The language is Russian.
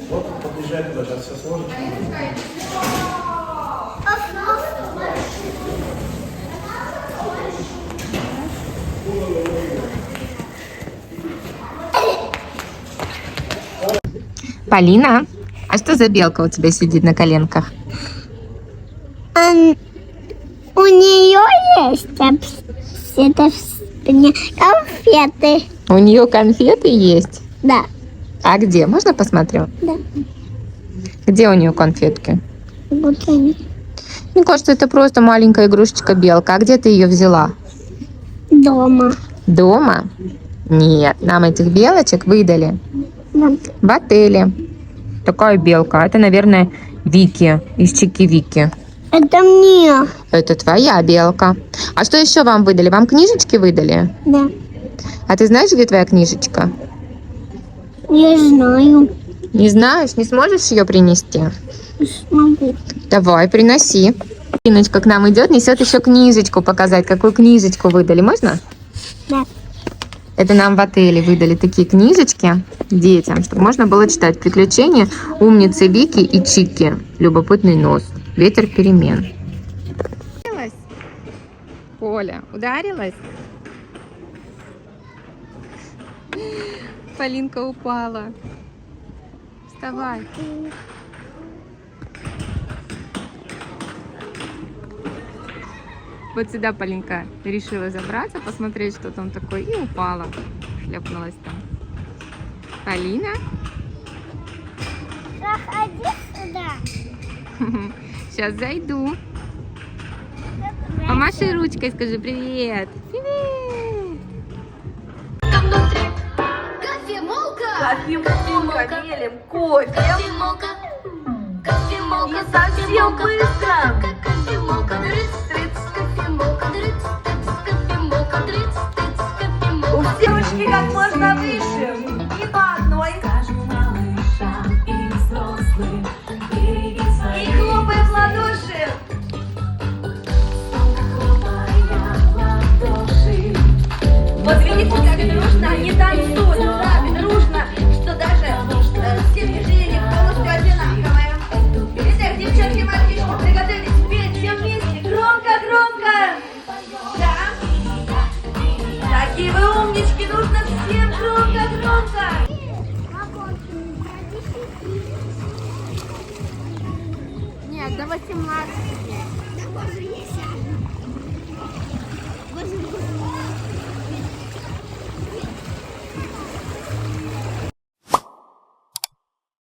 Вот, подъезжай туда, сейчас все сложится. Полина, а что за белка у тебя сидит на коленках? У нее есть конфеты. У нее конфеты есть? Да. А где? Можно посмотрю? Да. Где у нее конфетки? Вот они. Мне кажется, это просто маленькая игрушечка белка. А где ты ее взяла? Дома. Дома? Нет, нам этих белочек выдали Да. в отеле. Такая белка. Это, наверное, Вики из Чики-Вики. Это мне. Это твоя белка. А что еще вам выдали? Вам книжечки выдали? Да. А ты знаешь, где твоя книжечка? Не знаю. Не знаешь? Не сможешь ее принести? Смогу. Давай, приноси. Иночка к нам идет, несет еще книжечку показать. Какую книжечку выдали? Можно? Да. Это нам в отеле выдали такие книжечки детям, чтобы можно было читать «Приключения умницы Вики и Чики. Любопытный нос. Ветер перемен». Поля, ударилась? Полинка упала. Вставай. Вот сюда Полинка решила забраться, посмотреть, что там такое, и упала. Шлепнулась там. Полина? Заходи сюда. Сейчас зайду. Помаши ручкой, скажи привет. Привет. Кофемолка, мелем кофе. И совсем быстро. У всех ручки как можно выше. И по одной. И хлопаем в ладоши. Вот видите, как дружно они танцуют. Так дружно, что даже степень полностью одинаковая. Итак, девчонки, мальчишки, приготовились петь все вместе. Громко, громко. Да. Такие вы умнички, нужно всем громко, громко. Нет, до 18.